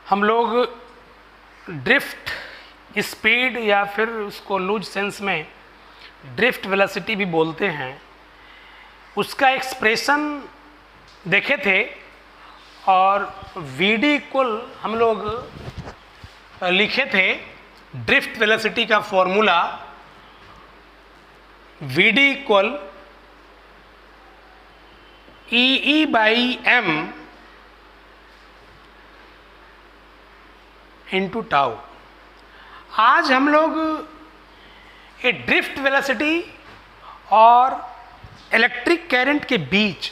हम लोग drift speed या फिर उसको लूज सेंस में ड्रिफ्ट वेलोसिटी भी बोलते हैं, उसका एक्सप्रेशन देखे थे। और वीडी इक्वल हम लोग लिखे थे। ड्रिफ्ट वेलोसिटी का formula VD equal E by M into tau. आज हम लोग ये ड्रिफ्ट वेलोसिटी और इलेक्ट्रिक करंट के बीच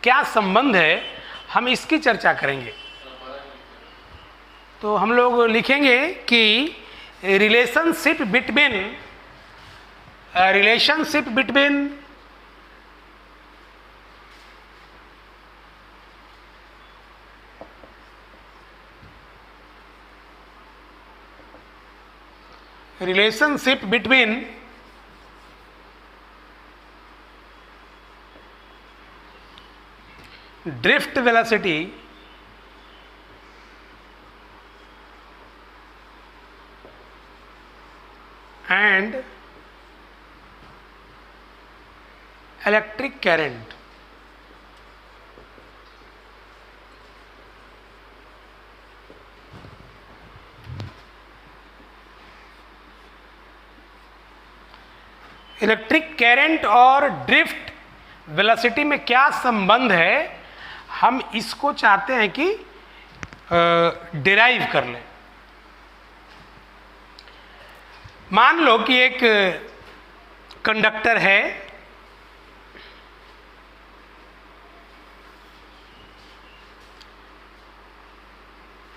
क्या संबंध है, हम इसकी चर्चा करेंगे। तो हम लोग लिखेंगे कि relationship between drift velocity and electric current electric current और ड्रिफ्ट वेलोसिटी में क्या संबंध है, हम इसको चाहते हैं कि डिराइव कर लें। मान लो कि एक कंडक्टर है,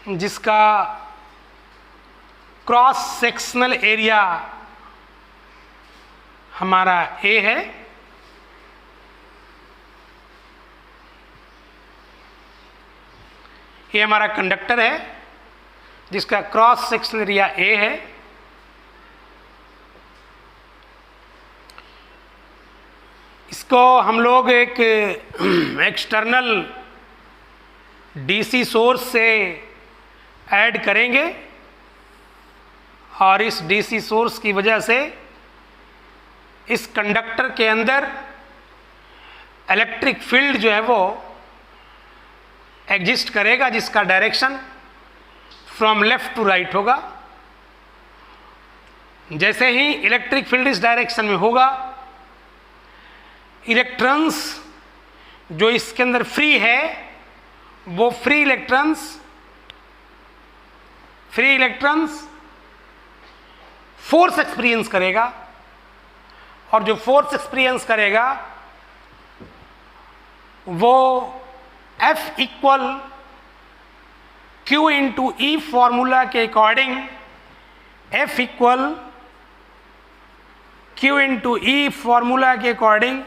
जिसका क्रॉस सेक्शनल एरिया हमारा ए है, ये हमारा कंडक्टर है जिसका क्रॉस सेक्शनल एरिया ए है। इसको हम लोग एक एक्सटर्नल डीसी सोर्स से ऐड करेंगे और इस डीसी सोर्स की वजह से इस कंडक्टर के अंदर इलेक्ट्रिक फील्ड जो है वो एग्जिस्ट करेगा, जिसका direction from left to right होगा। जैसे ही इलेक्ट्रिक फील्ड इस डायरेक्शन में होगा, इलेक्ट्रॉन्स जो इसके अंदर फ्री है वो फ्री इलेक्ट्रॉन्स फोर्स एक्सपीरियंस करेगा, और जो फोर्स एक्सपीरियंस करेगा वो F equal Q into E formula के according F equal Q into E formula के अकॉर्डिंग,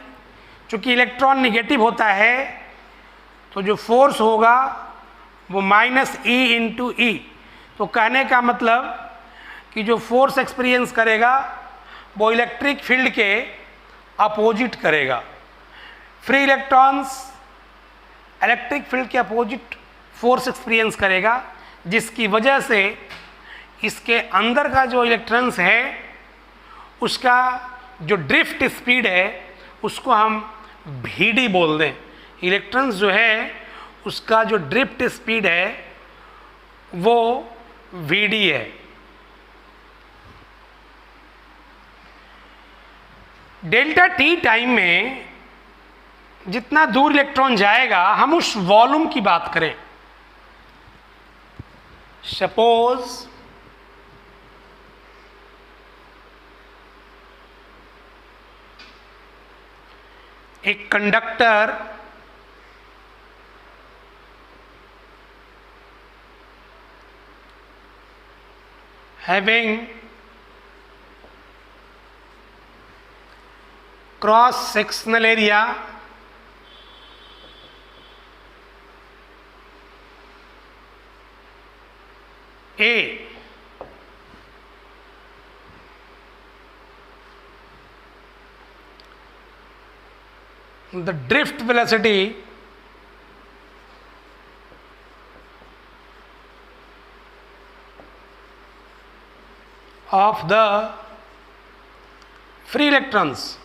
चूंकि इलेक्ट्रॉन निगेटिव होता है तो जो फोर्स होगा वो माइनस ई इंटू ई। तो कहने का मतलब कि जो फोर्स एक्सपीरियंस करेगा वो इलेक्ट्रिक फील्ड के अपोजिट करेगा। फ्री इलेक्ट्रॉन्स इलेक्ट्रिक फील्ड के अपोजिट फोर्स एक्सपीरियंस करेगा, जिसकी वजह से इसके अंदर का जो इलेक्ट्रॉन्स है उसका जो ड्रिफ्ट स्पीड है उसको हम भीडी बोल दें। इलेक्ट्रॉन्स जो है उसका जो ड्रिफ्ट स्पीड है वो वीडी है। डेल्टा टी टाइम में जितना दूर इलेक्ट्रॉन जाएगा, हम उस वॉल्यूम की बात करें। सपोज एक conductor having cross sectional area A, the drift velocity of the free electrons.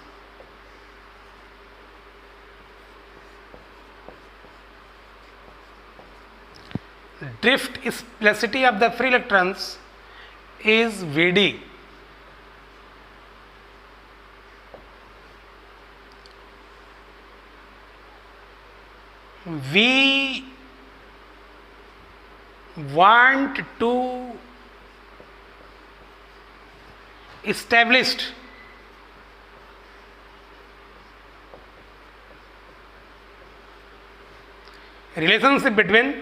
Drift velocity of the free electrons is Vd. We want to establish relationship between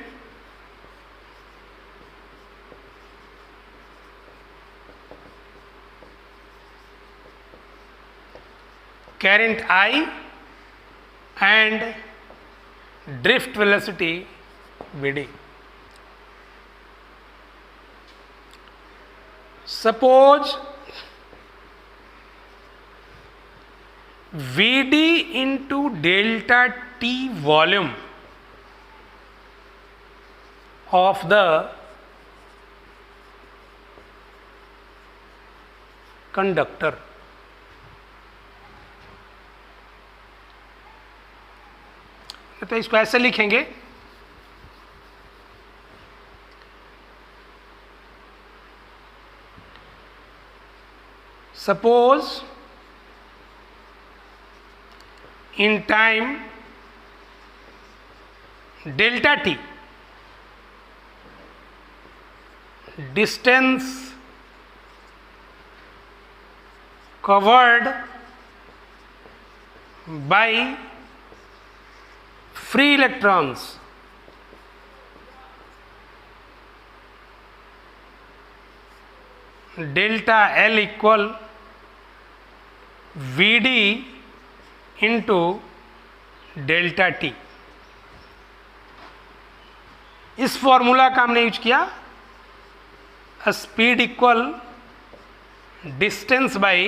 current I and drift velocity Vd. Suppose Vd into delta T volume of the conductor. तो इसको ऐसे लिखेंगे, suppose in time delta T distance covered by free electrons delta L equal Vd into delta T. इस formula का हमने use किया, speed equal distance by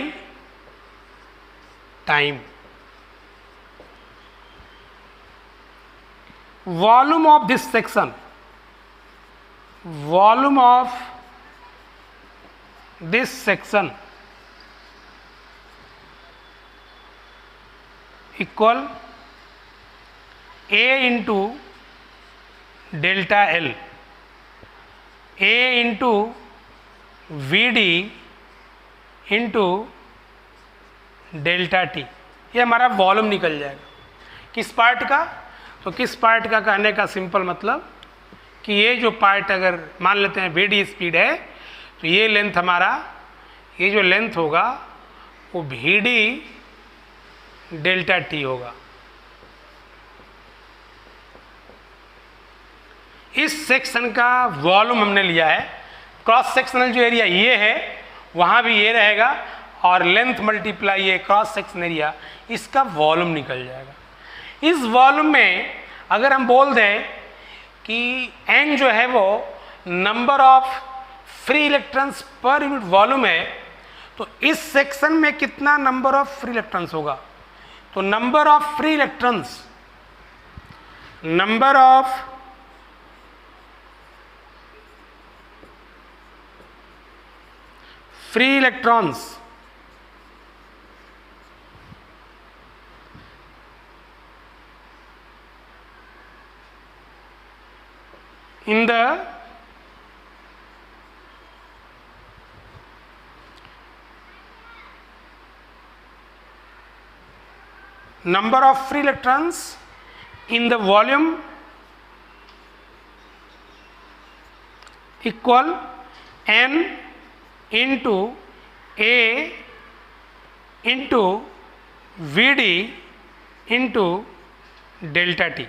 time. Volume of this section, volume of this section equal A into delta L, A into Vd into delta T. ये हमारा volume निकल जाएगा. किस part का? तो किस पार्ट का कहने का सिंपल मतलब कि ये जो पार्ट अगर मान लेते हैं Vd स्पीड है, तो ये लेंथ हमारा, ये जो लेंथ होगा वो Vd डेल्टा टी होगा. इस सेक्शन का वॉल्यूम हमने लिया है. क्रॉस सेक्शनल जो एरिया ये है वहाँ भी ये रहेगा और लेंथ मल्टीप्लाई ये क्रॉस सेक्शन एरिया, इसका वॉल्यूम निकल जाएगा. इस वॉल्यूम में अगर हम बोल दें कि n जो है वो number of free electrons per unit volume है, तो इस सेक्शन में कितना नंबर ऑफ फ्री इलेक्ट्रॉन्स होगा? तो number of free electrons, number of free electrons in the number of free electrons in the volume equal n into A into Vd into delta T.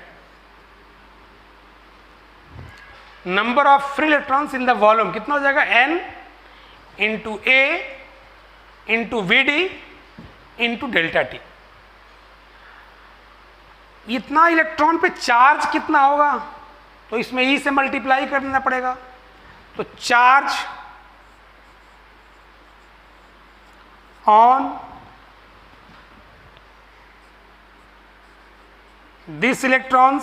Number of free electrons in the volume कितना हो जाएगा? n into A into Vd into delta T. इतना electron पे charge कितना होगा? तो इसमें E से मल्टीप्लाई करना पड़ेगा. तो चार्ज on these electrons,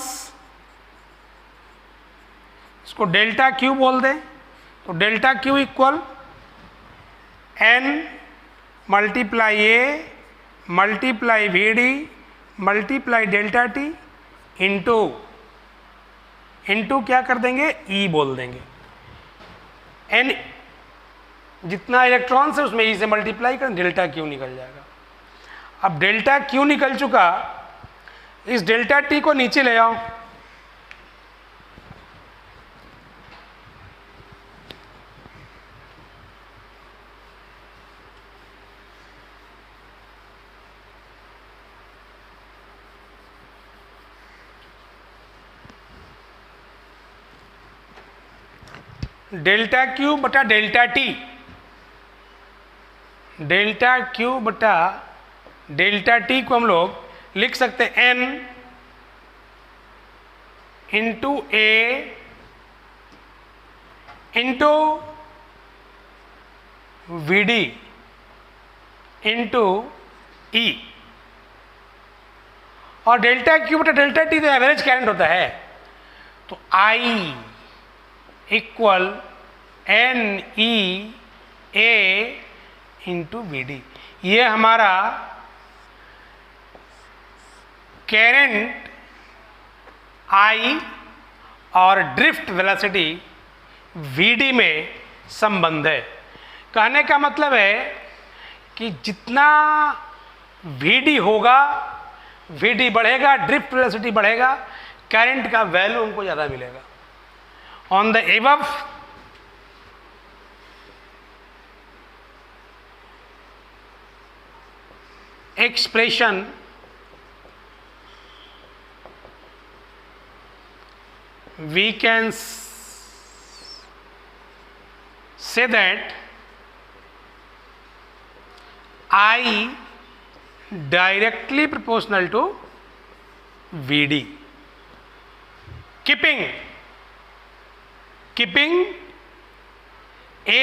इसको डेल्टा क्यू बोल दें. तो delta Q equal N multiply A multiply V D multiply delta T into क्या कर देंगे, ई बोल देंगे। एन जितना इलेक्ट्रॉन्स है उसमें ई से मल्टीप्लाई कर डेल्टा क्यू निकल जाएगा। अब डेल्टा क्यू निकल चुका, इस डेल्टा टी को नीचे ले आओ। डेल्टा क्यू बटा डेल्टा टी, डेल्टा क्यू बटा डेल्टा टी को हम लोग लिख सकते हैं N into A into V D into E, और डेल्टा क्यू बटा डेल्टा टी तो एवरेज करंट होता है, तो I equal N E A into V D. ये हमारा करंट आई और ड्रिफ्ट वेलोसिटी वी डी में संबंध है। कहने का मतलब है कि जितना वी डी होगा, वी डी बढ़ेगा, ड्रिफ्ट वेलोसिटी बढ़ेगा, करंट का वैल्यू हमको ज़्यादा मिलेगा। On the above expression, we can say that I directly proportional to VD, keeping A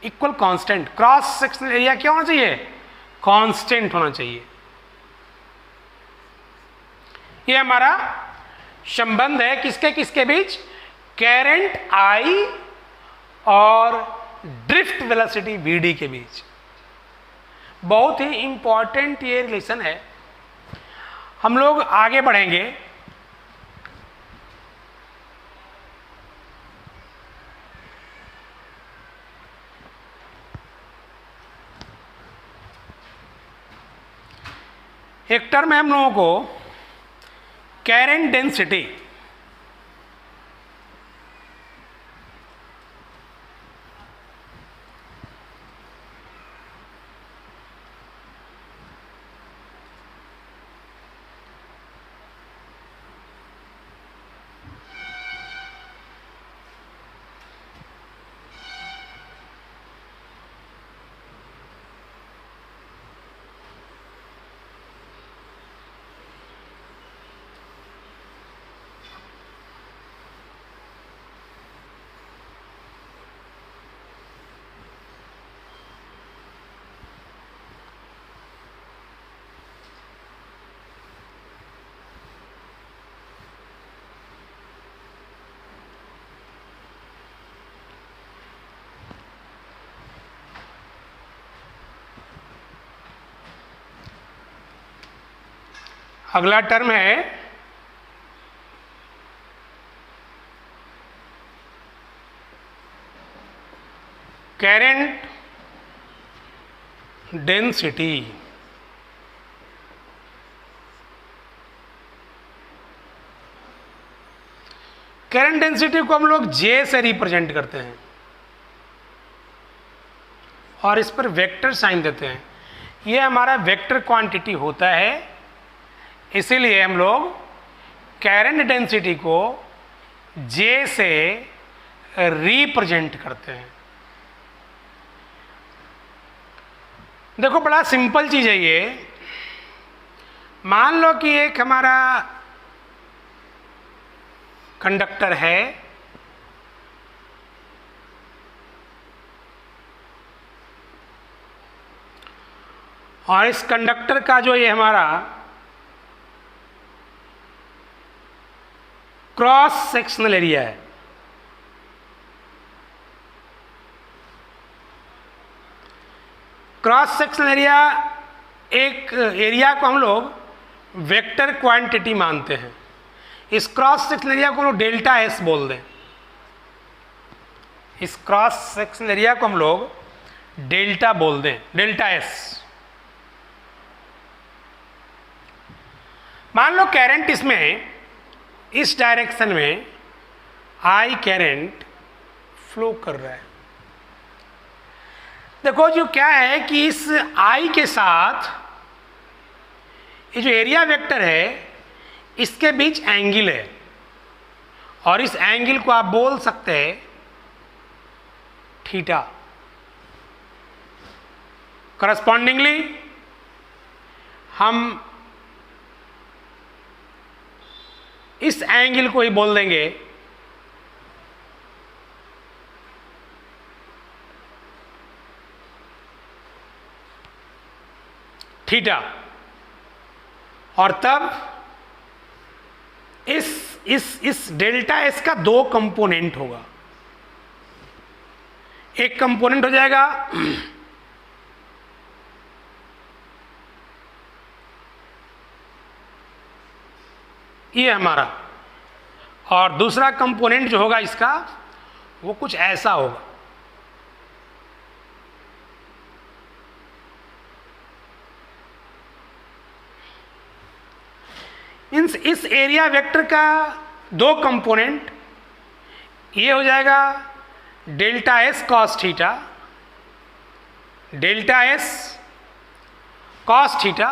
equal constant. Cross sectional area क्या होना चाहिए, कांस्टेंट होना चाहिए। ये हमारा संबंध है किसके किसके बीच, करंट आई और ड्रिफ्ट वेलोसिटी वीडी के बीच। बहुत ही इंपॉर्टेंट ये रिलेशन है। हम लोग आगे बढ़ेंगे। एक टर्म है हम लोगों को करंट डेंसिटी। अगला टर्म है करंट डेंसिटी। करंट डेंसिटी को हम लोग जे से रिप्रेजेंट करते हैं और इस पर वेक्टर साइन देते हैं। ये हमारा वेक्टर क्वांटिटी होता है, इसीलिए हम लोग करंट डेंसिटी को जे से रिप्रेजेंट करते हैं। देखो बड़ा सिंपल चीज़ है ये। मान लो कि एक हमारा कंडक्टर है, और इस कंडक्टर का जो ये हमारा क्रॉस सेक्शनल एरिया है, क्रॉस सेक्शनल एरिया, एक एरिया को हम लोग वेक्टर क्वांटिटी मानते हैं। इस क्रॉस सेक्शनल एरिया को हम लोग डेल्टा एस बोल दें। इस क्रॉस सेक्शनल एरिया को हम लोग डेल्टा बोल दें, डेल्टा एस। मान लो करंट इसमें इस डायरेक्शन में आई करंट फ्लो कर रहा है। देखो जो क्या है कि इस आई के साथ ये जो एरिया वेक्टर है इसके बीच एंगल है, और इस एंगल को आप बोल सकते हैं थीटा। करस्पॉन्डिंगली हम इस एंगल को ही बोल देंगे थीटा। और तब इस डेल्टा एस का दो कंपोनेंट होगा। एक कंपोनेंट हो जाएगा ये हमारा, और दूसरा कंपोनेंट जो होगा इसका वो कुछ ऐसा होगा। इस एरिया वेक्टर का दो कंपोनेंट, ये हो जाएगा delta S cos theta, delta S cos theta,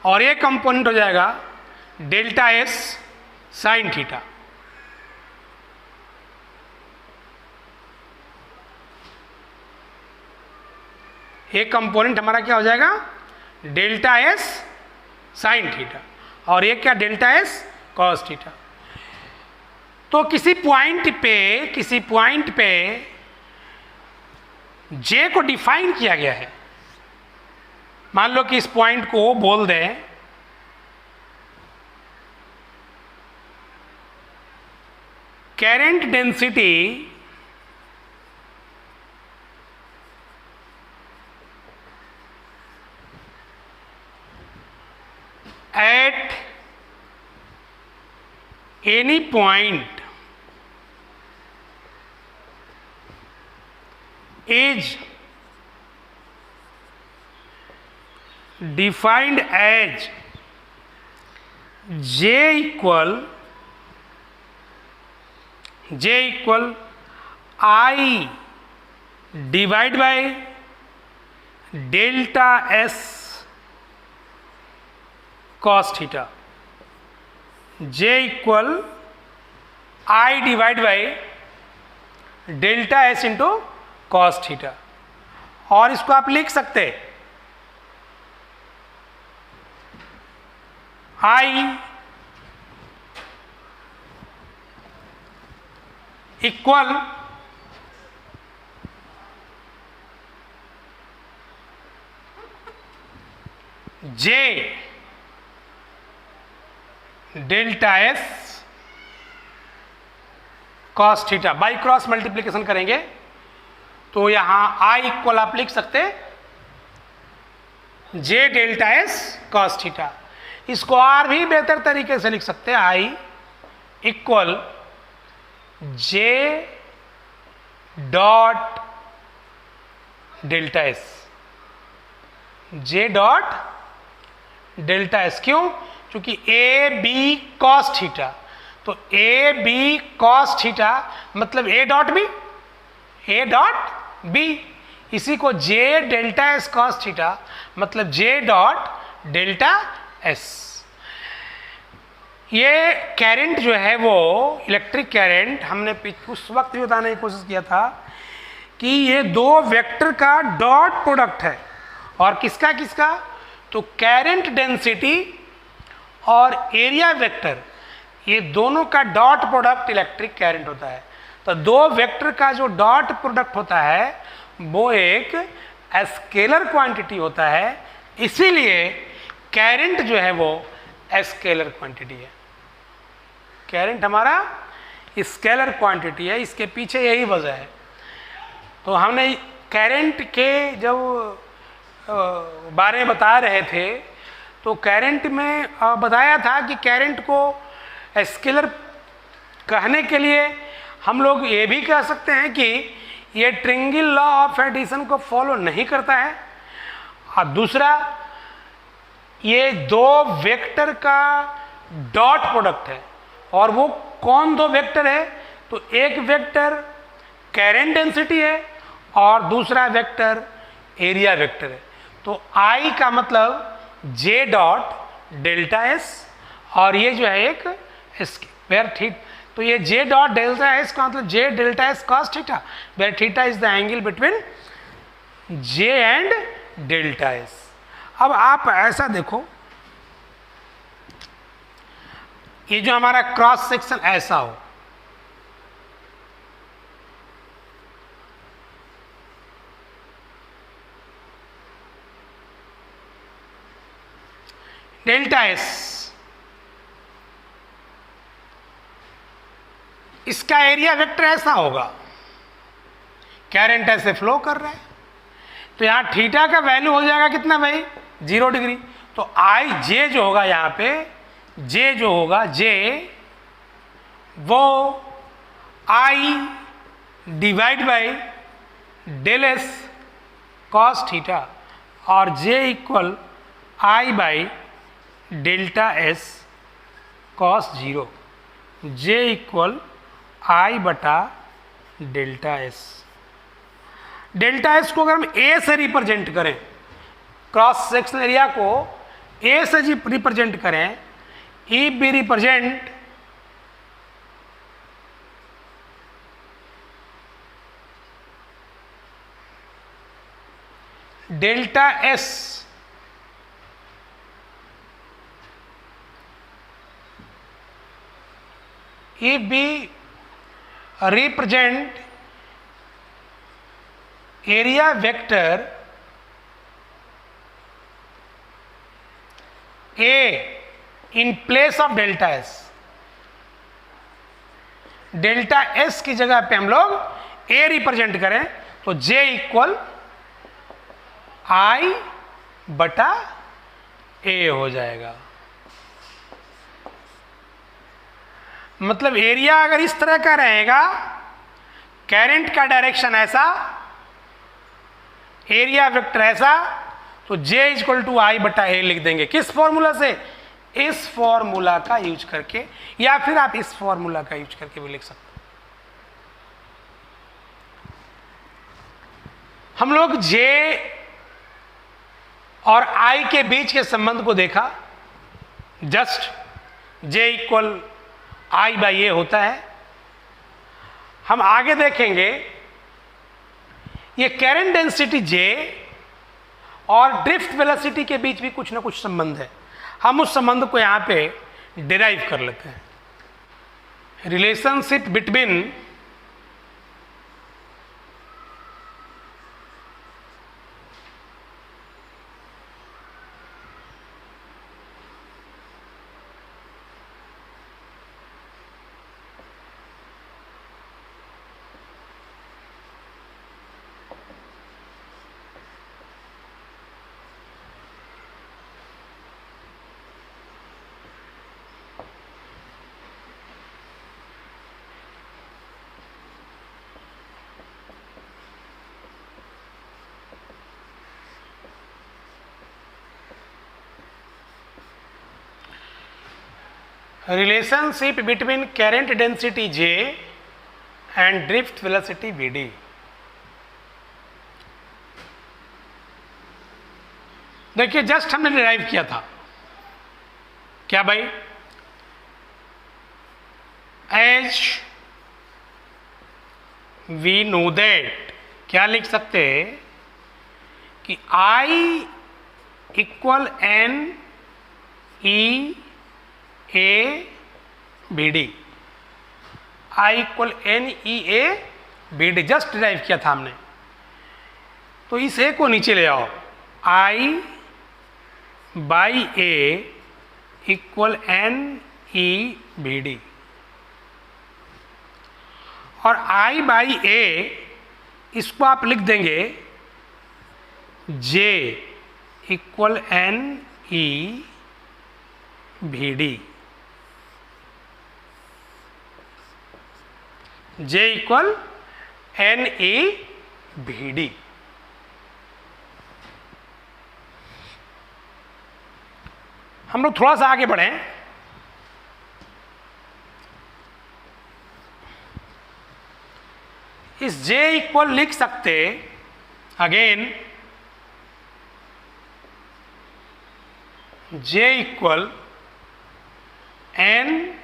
और ये कंपोनेंट हो जाएगा डेल्टा एस साइन थीटा। ये कंपोनेंट हमारा क्या हो जाएगा डेल्टा एस साइन थीटा, और ये क्या डेल्टा एस कॉस थीटा। तो किसी पॉइंट पे जे को डिफाइन किया गया है। मान लो कि इस पॉइंट को बोल दें current density at any point is defined as J equal I divided by delta S cos theta। J equal I divided by delta S into cos theta। और इसको आप लिख सकते हैं I equal J delta S cos theta, by cross multiplication करेंगे तो यहां I equal आप लिख सकते J delta S cos theta. इसको और भी बेहतर तरीके से लिख सकते हैं I equal J dot delta S, J dot delta S. क्यों? क्योंकि ए बी कॉस थीटा, तो ए बी कॉस थीटा मतलब A dot B, A dot B. इसी को J delta S cos theta मतलब जे डॉट डेल्टा एस। ये current जो है वो इलेक्ट्रिक करंट, हमने उस वक्त भी बताने की कोशिश किया था कि ये दो वेक्टर का डॉट प्रोडक्ट है। और किसका किसका? तो करंट डेंसिटी और एरिया वेक्टर, ये दोनों का डॉट प्रोडक्ट इलेक्ट्रिक करंट होता है। तो दो वेक्टर का जो डॉट प्रोडक्ट होता है वो एक स्केलर क्वांटिटी होता है, इसीलिए करंट जो है वो स्केलर क्वांटिटी है। करंट हमारा स्केलर क्वांटिटी है, इसके पीछे यही वजह है। तो हमने करंट के जब बारे में बता रहे थे तो करंट में बताया था कि करंट को स्केलर कहने के लिए हम लोग ये भी कह सकते हैं कि ये ट्रिंगल लॉ ऑफ एडिशन को फॉलो नहीं करता है। और दूसरा, ये दो वेक्टर का डॉट प्रोडक्ट है। और वो कौन दो वेक्टर है? तो एक वेक्टर करंट डेंसिटी है और दूसरा वेक्टर एरिया वेक्टर है। तो आई का मतलब जे डॉट डेल्टा एस और ये जो है एक वेयर थीटा। तो ये जे डॉट डेल्टा एस का मतलब J delta S cos theta, where theta is the angle between J and delta S. अब आप ऐसा देखो, ये जो हमारा क्रॉस सेक्शन ऐसा हो, डेल्टा एस, इसका एरिया वेक्टर ऐसा होगा, करंट ऐसे फ्लो कर रहा है, तो यहां थीटा का वैल्यू हो जाएगा कितना भाई? 0 डिग्री। तो आई जे जो होगा यहां पे, जे जो होगा जे वो I divide by del S cos theta और J equal I by delta S cos 0, J equal I बटा डेल्टा एस। डेल्टा एस को अगर हम ए से रिप्रेजेंट करें, क्रॉस सेक्शन एरिया को ए से रिप्रेजेंट करें, E B represent delta S if we represent area vector A in place of delta S, delta S की जगह पे हम लोग A रिप्रेजेंट करें तो J इक्वल I बटा A हो जाएगा। मतलब एरिया अगर इस तरह का रहेगा, करंट का डायरेक्शन ऐसा, एरिया वेक्टर ऐसा, तो J इक्वल टू आई बटा ए लिख देंगे। किस फॉर्मूला से? इस फॉर्मूला का यूज करके, या फिर आप इस फॉर्मूला का यूज करके भी लिख सकते हैं। हम लोग J और I के बीच के संबंध को देखा, just J equal I by A होता है। हम आगे देखेंगे ये करंट डेंसिटी J और ड्रिफ्ट वेलोसिटी के बीच भी कुछ ना कुछ संबंध है। हम उस संबंध को यहां पे डिराइव कर लेते हैं। Relationship between relationship between current density J and drift velocity Vd। देखिए जस्ट हमने डिराइव किया था क्या भाई? एज वी नो दैट, क्या लिख सकते हैं कि I equal N E A B D, I equal N E A B D, just derive किया था हमने। तो इस ए को नीचे ले आओ, I by A equal N E B D. और I बाई ए इसको आप लिख देंगे J इक्वल एन ई भी D, J equal N E भी डी। हम लोग थोड़ा सा आगे बढ़ें। इस J इक्वल लिख सकते again J equal N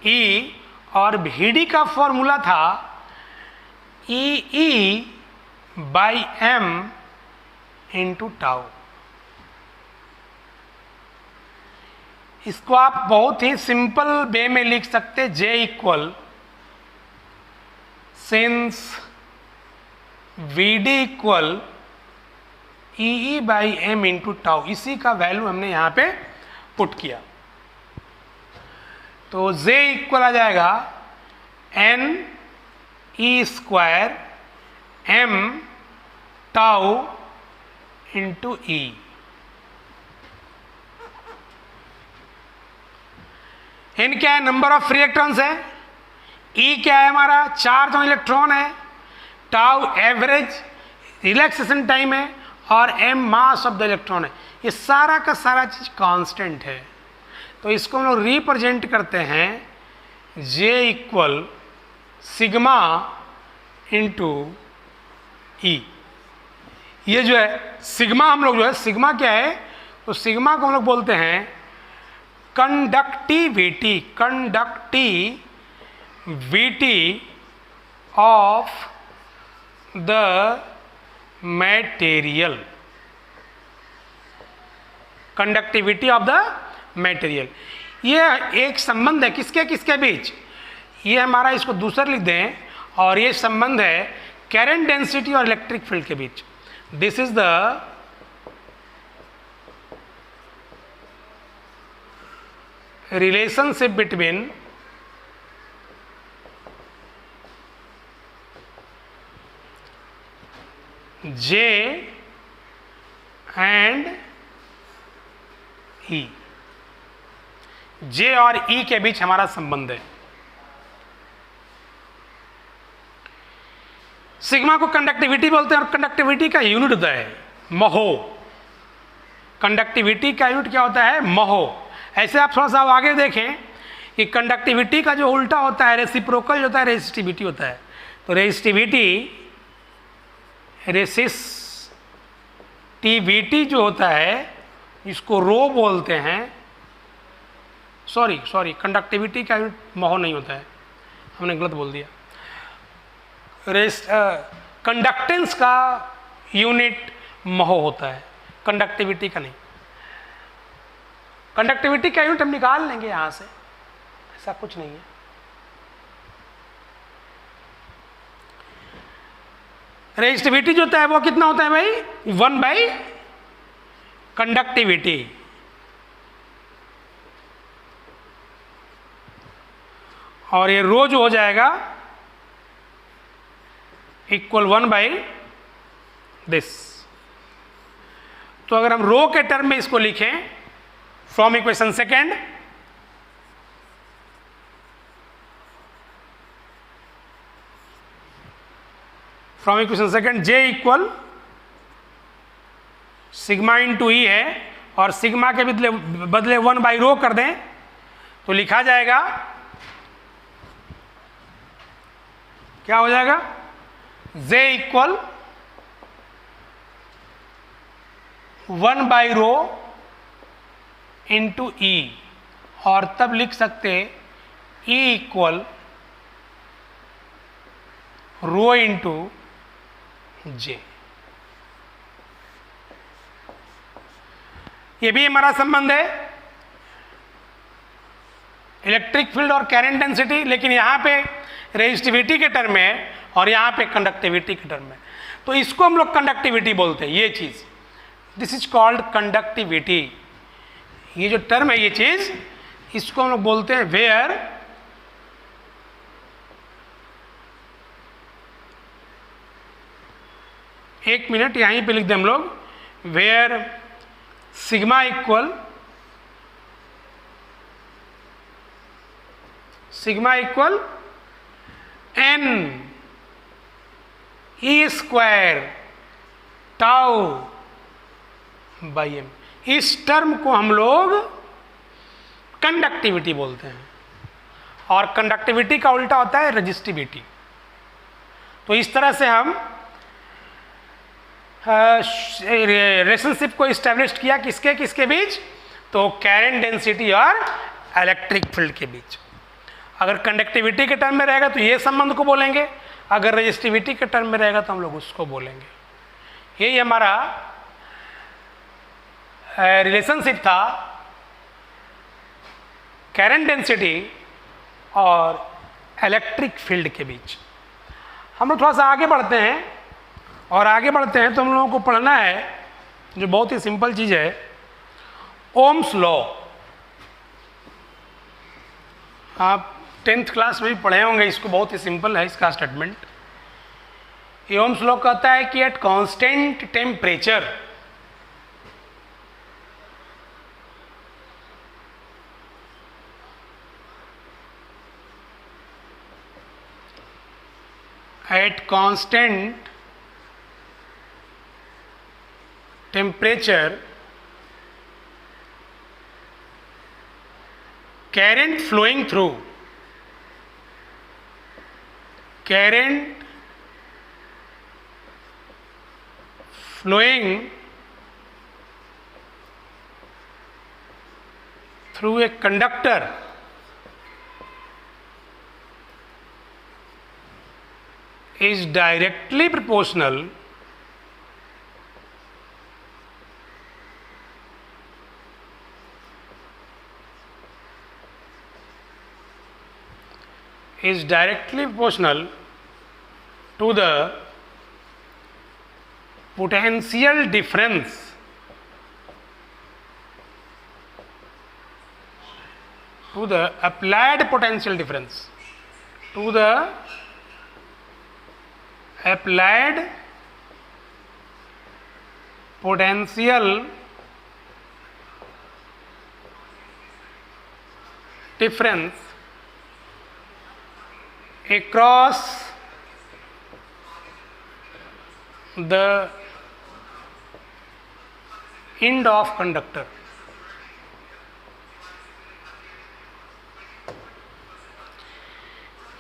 E और VD का फॉर्मूला था E by M into tau. इसको आप बहुत ही सिंपल वे में लिख सकते J equal since VD equal E by M into tau, इसी का वैल्यू हमने यहाँ पे पुट किया। तो J इक्वल आ जाएगा N E square M tau into E. N क्या है? नंबर ऑफ फ्री इलेक्ट्रॉन्स है। ई क्या है? हमारा चार्ज ऑन इलेक्ट्रॉन है। टाउ एवरेज रिलैक्सेशन टाइम है और M mass of the electron है। ये सारा का सारा चीज कांस्टेंट है। तो इसको हम लोग रिप्रेजेंट करते हैं J इक्वल सिग्मा इंटू ई। ये जो है सिग्मा, हम लोग जो है सिग्मा क्या है? तो सिग्मा को हम लोग बोलते हैं conductivity, of the material, conductivity of the material. ये एक संबंध है किसके किसके बीच? ये हमारा, इसको दूसरा लिख दें, और ये संबंध है करंट डेंसिटी और इलेक्ट्रिक फील्ड के बीच। This is the relationship between J and E। J और E के बीच हमारा संबंध है। सिग्मा को कंडक्टिविटी बोलते हैं और कंडक्टिविटी का यूनिट होता है महो। कंडक्टिविटी का यूनिट क्या होता है? महो। ऐसे आप थोड़ा सा आगे देखें कि कंडक्टिविटी का जो उल्टा होता है रेसिप्रोकल जो होता है रेसिस्टिविटी होता है। तो रेसिस्टिविटी जो होता है इसको रो बोलते हैं। सॉरी कंडक्टिविटी का यूनिट महो नहीं होता है, हमने गलत बोल दिया। कंडक्टेंस का यूनिट महो होता है, कंडक्टिविटी का नहीं। कंडक्टिविटी का यूनिट हम निकाल लेंगे यहां से, ऐसा कुछ नहीं है। रेजिस्टिविटी जो होता है वो कितना होता है भाई? 1 बाई कंडक्टिविटी। और ये रो जो हो जाएगा इक्वल 1 बाई दिस। तो अगर हम रो के टर्म में इसको लिखें from equation second, from equation second J equal sigma into E है, और सिग्मा के बदले 1 बाई रो कर दें तो लिखा जाएगा, क्या हो जाएगा? J equal 1 by rho into E, और तब लिख सकते E equal rho into J। ये भी हमारा संबंध है इलेक्ट्रिक फील्ड और करंट डेंसिटी, लेकिन यहां पे रेजिस्टिविटी के टर्म में है और यहां पे कंडक्टिविटी के टर्म में। तो इसको हम लोग कंडक्टिविटी बोलते हैं। ये चीज दिस इज कॉल्ड कंडक्टिविटी। ये जो टर्म है ये चीज, इसको हम लोग बोलते हैं वेयर एक मिनट यहीं पे लिख दें हम लोग, where sigma equal N E square tau by M. इस टर्म को हम लोग कंडक्टिविटी बोलते हैं, और कंडक्टिविटी का उल्टा होता है रेजिस्टिविटी। तो इस तरह से हम रिलेशनशिप को इस्टेब्लिश किया किसके किसके बीच, तो करंट डेंसिटी और इलेक्ट्रिक फील्ड के बीच। अगर कंडक्टिविटी के टर्म में रहेगा तो ये संबंध को बोलेंगे, अगर रेजिस्टिविटी के टर्म में रहेगा तो हम लोग उसको बोलेंगे। यही हमारा रिलेशनशिप था करंट डेंसिटी और इलेक्ट्रिक फील्ड के बीच। हम लोग थोड़ा सा आगे बढ़ते हैं, और आगे बढ़ते हैं तो हम लोगों को पढ़ना है जो बहुत ही सिंपल चीज़ है, ओम्स लॉ। आप 10th क्लास में भी पढ़े होंगे इसको, बहुत ही सिंपल है इसका स्टेटमेंट। ये ओम्स लॉ कहता है कि at constant temperature current flowing through a conductor is directly proportional to the potential difference to the applied potential difference across the end of conductor।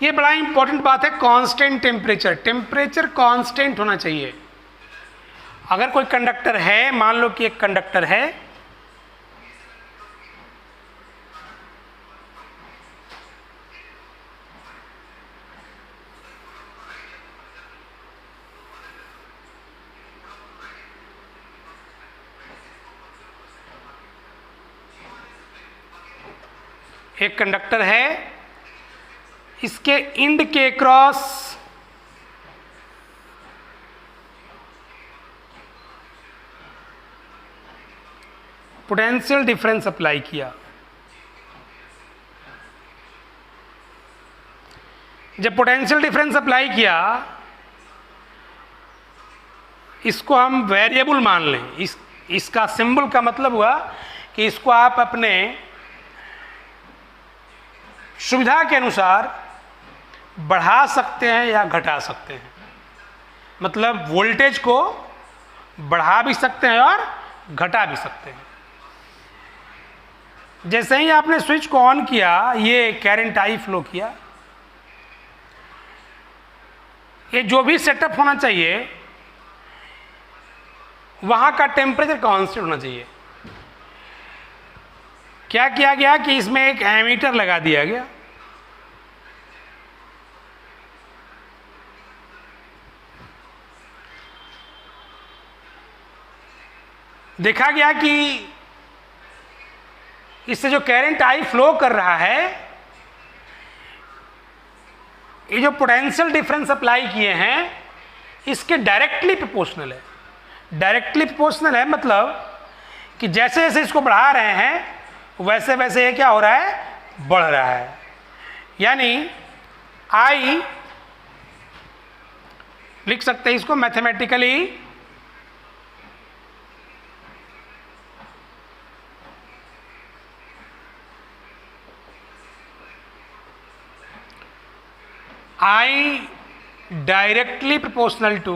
ये बड़ा इंपॉर्टेंट बात है, कांस्टेंट टेम्परेचर कांस्टेंट होना चाहिए। अगर कोई कंडक्टर है, मान लो कि एक कंडक्टर है, एक कंडक्टर है, इसके इंड के क्रॉस पोटेंशियल डिफरेंस अप्लाई किया। जब पोटेंशियल डिफरेंस अप्लाई किया, इसको हम वेरिएबल मान लें। इसका सिंबल का मतलब हुआ कि इसको आप अपने सुविधा के अनुसार बढ़ा सकते हैं या घटा सकते हैं। मतलब वोल्टेज को बढ़ा भी सकते हैं और घटा भी सकते हैं। जैसे ही आपने स्विच को ऑन किया, ये करंट आई फ्लो किया। ये जो भी सेटअप होना चाहिए वहाँ का टेम्परेचर कांस्टेंट होना चाहिए। क्या किया गया कि इसमें एक एमीटर लगा दिया गया। देखा गया कि इससे जो करंट आई फ्लो कर रहा है, ये जो पोटेंशियल डिफरेंस अप्लाई किए हैं इसके डायरेक्टली प्रोपोर्शनल है। डायरेक्टली प्रोपोर्शनल है मतलब कि जैसे जैसे इसको बढ़ा रहे हैं वैसे वैसे ये क्या हो रहा है, बढ़ रहा है। यानी आई लिख सकते हैं इसको mathematically I directly proportional to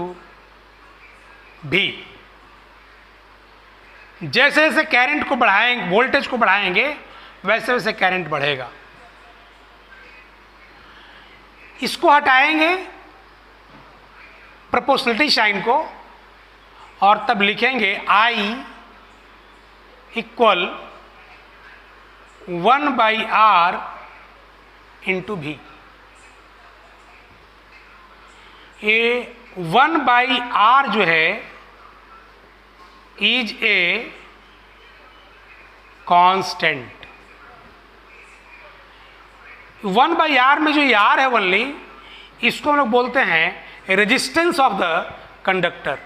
V। जैसे जैसे करंट को बढ़ाएंगे, वोल्टेज को बढ़ाएंगे, वैसे वैसे करंट बढ़ेगा। इसको हटाएंगे प्रोपोर्शनलिटी साइन को, और तब लिखेंगे I equal 1/R into V। ये 1/R जो है इज ए कांस्टेंट। 1/R में जो ये R है ओनली, इसको हम लोग बोलते हैं resistance of the conductor.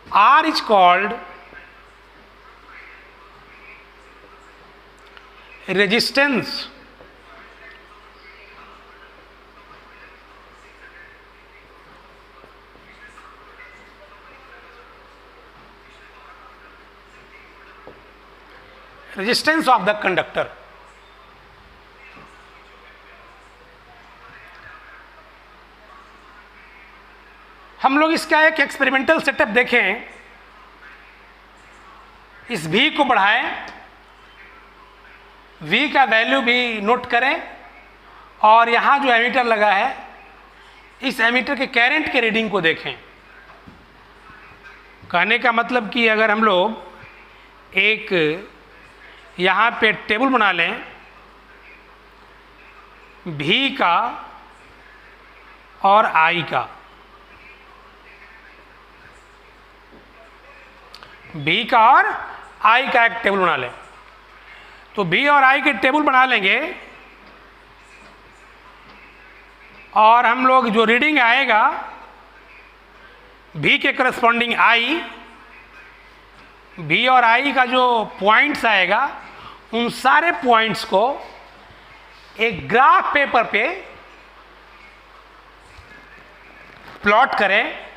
R is called resistance of the conductor. हम लोग इसका एक एक्सपेरिमेंटल सेटअप देखें। इस V को बढ़ाएं, V का वैल्यू भी नोट करें, और यहां जो एमीटर लगा है, इस एमीटर के करंट के रीडिंग को देखें। कहने का मतलब कि अगर हम लोग एक यहाँ पे टेबल बना लें V का और I का, V का और I का एक टेबल बना लें, तो V और I के टेबल बना लेंगे, और हम लोग जो रीडिंग आएगा V के करस्पॉन्डिंग I, V और I का जो पॉइंट्स आएगा, उन सारे पॉइंट्स को एक ग्राफ पेपर पे प्लॉट करें।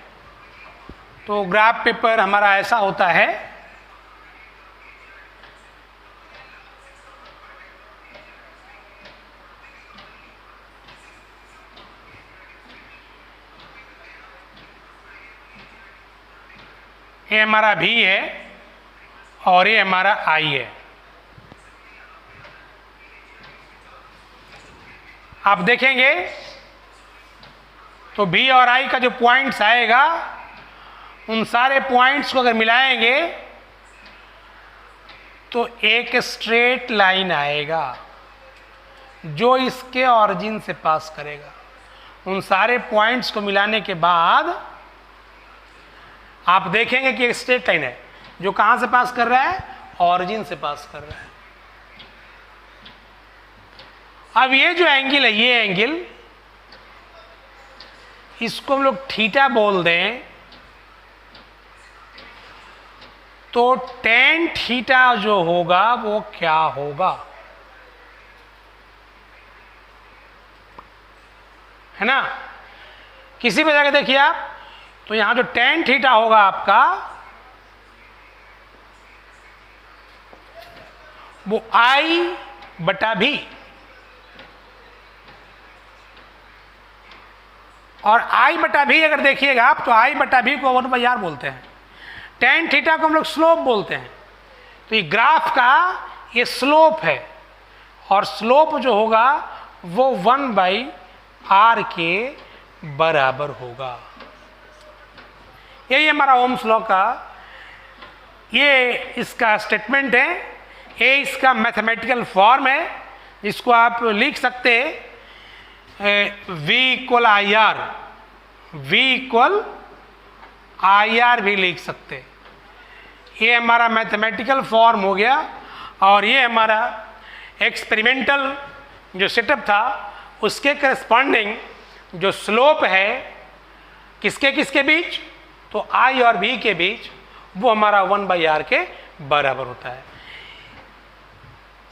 तो ग्राफ पेपर हमारा ऐसा होता है, ये हमारा V है और ये हमारा I है। आप देखेंगे तो V और I का जो पॉइंट्स आएगा, उन सारे पॉइंट्स को अगर मिलाएंगे तो एक स्ट्रेट लाइन आएगा जो इसके ऑरिजिन से पास करेगा। उन सारे पॉइंट्स को मिलाने के बाद आप देखेंगे कि एक स्ट्रेट लाइन है जो कहां से पास कर रहा है, ऑरिजिन से पास कर रहा है। अब ये जो एंगल है, ये एंगल, इसको हम लोग थीटा बोल दें, तो टेन थीटा जो होगा वो क्या होगा, है ना। किसी पे जाके देखिए आप, तो यहां जो टेन थीटा होगा आपका, वो I/V, और I/V अगर देखिएगा आप, तो I/V को 1/R बोलते हैं। टेन थीटा को हम लोग स्लोप बोलते हैं। तो ये ग्राफ का ये स्लोप है, और स्लोप जो होगा वो 1/R के बराबर होगा। यही हमारा ओम्स लॉ का ये इसका स्टेटमेंट है, ये इसका मैथमेटिकल फॉर्म है, जिसको आप लिख सकते हैं V equal IR, V equal IR भी लिख सकते। ये हमारा मैथमेटिकल फॉर्म हो गया, और ये हमारा एक्सपेरिमेंटल जो सेटअप था उसके करस्पॉन्डिंग जो स्लोप है किसके किसके बीच, तो I और V के बीच, वो हमारा 1/R के बराबर होता है।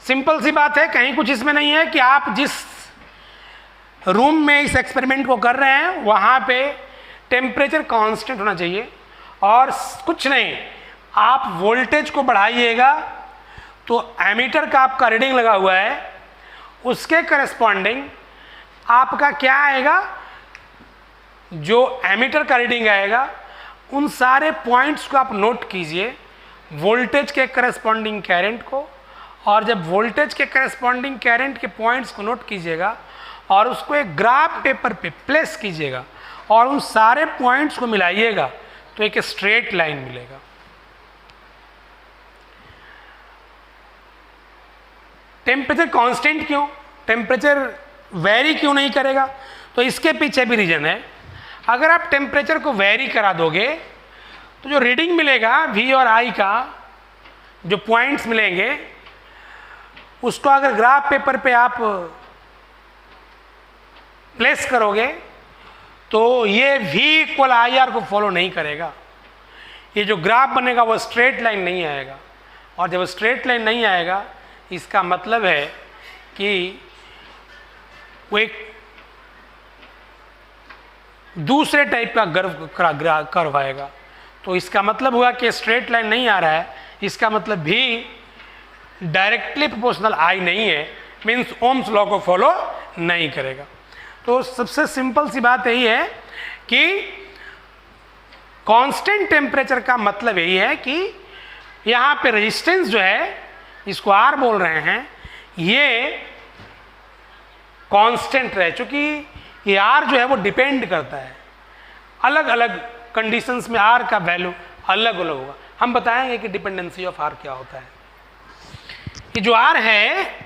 सिंपल सी बात है, कहीं कुछ इसमें नहीं है कि आप जिस रूम में इस एक्सपेरिमेंट को कर रहे हैं वहाँ पे टेम्परेचर कांस्टेंट होना चाहिए, और कुछ नहीं, आप वोल्टेज को बढ़ाइएगा तो एमीटर का आपका रीडिंग लगा हुआ है, उसके करस्पॉन्डिंग आपका क्या आएगा, जो एमीटर का रीडिंग आएगा उन सारे पॉइंट्स को आप नोट कीजिए, वोल्टेज के करस्पॉन्डिंग करंट को, और जब वोल्टेज के करस्पॉन्डिंग करंट के पॉइंट्स को नोट कीजिएगा और उसको एक ग्राफ पेपर पे प्लेस कीजिएगा और उन सारे पॉइंट्स को मिलाइएगा तो एक स्ट्रेट लाइन मिलेगा। टेम्परेचर कांस्टेंट क्यों, टेम्परेचर वेरी क्यों नहीं करेगा, तो इसके पीछे भी रीजन है। अगर आप टेम्परेचर को वेरी करा दोगे तो जो रीडिंग मिलेगा V और I का, जो पॉइंट्स मिलेंगे उसको अगर ग्राफ पेपर पे आप प्लेस करोगे तो ये V इक्वल IR को फॉलो नहीं करेगा। ये जो ग्राफ बनेगा वो स्ट्रेट लाइन नहीं आएगा, और जब स्ट्रेट लाइन नहीं आएगा इसका मतलब है कि वो एक दूसरे टाइप का कर्व आएगा। तो इसका मतलब हुआ कि स्ट्रेट लाइन नहीं आ रहा है, इसका मतलब भी डायरेक्टली प्रोपोर्शनल I नहीं है, मीन्स ओम्स लॉ को फॉलो नहीं करेगा। तो सबसे सिंपल सी बात यही है कि कांस्टेंट टेम्परेचर का मतलब यही है कि यहाँ पे रेजिस्टेंस जो है, इसको R बोल रहे हैं, ये कांस्टेंट रहे, चूंकि ये R जो है वो डिपेंड करता है, अलग अलग कंडीशंस में R का वैल्यू अलग अलग होगा। हम बताएंगे कि डिपेंडेंसी ऑफ R क्या होता है। ये जो R है,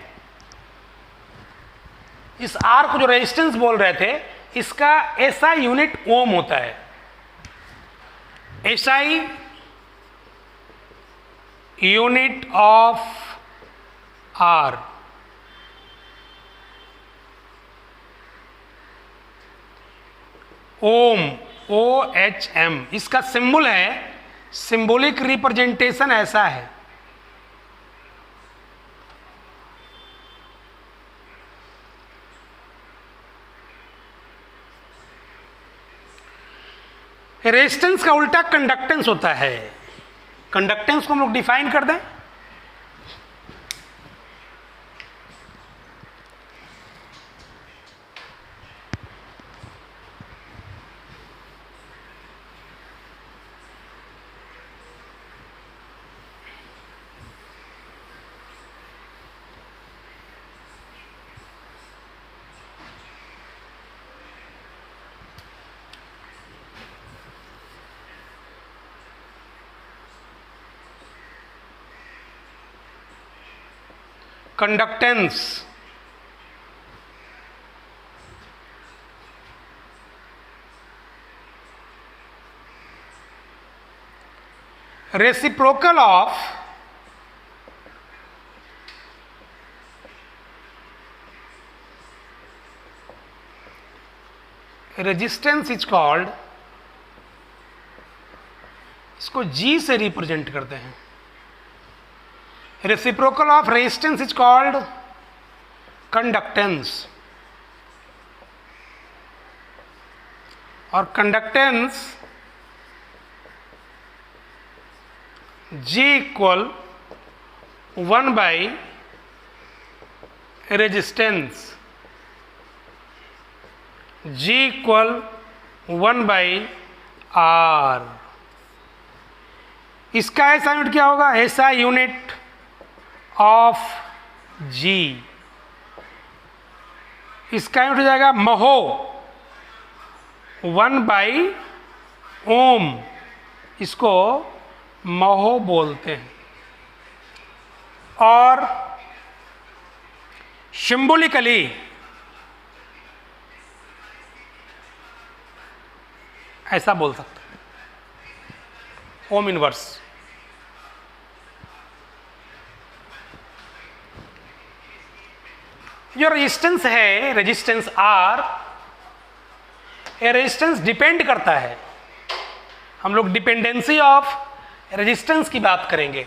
इस R को जो रेजिस्टेंस बोल रहे थे, इसका SI यूनिट ओम होता है। SI unit of R ohm, OHM, इसका सिंबल है, सिंबॉलिक रिप्रेजेंटेशन ऐसा है। रेजिस्टेंस का उल्टा कंडक्टेंस होता है। कंडक्टेंस को हम लोग डिफाइन कर दें, conductance reciprocal of resistance is called, इसको G से रिप्रेजेंट करते हैं। Reciprocal of resistance is called conductance, और conductance G equal 1 by resistance, G equal 1 by R। इसका ऐसा यूनिट क्या होगा, ऐसा यूनिट ऑफ G, इसका यूनिट हो जाएगा महो, 1 बाई ओम, इसको महो बोलते हैं। और सिंबॉलिकली ऐसा बोल सकते हैं, ओम इनवर्स। जो रेजिस्टेंस है, रेजिस्टेंस R, ये रेजिस्टेंस डिपेंड करता है। हम लोग डिपेंडेंसी ऑफ रेजिस्टेंस की बात करेंगे।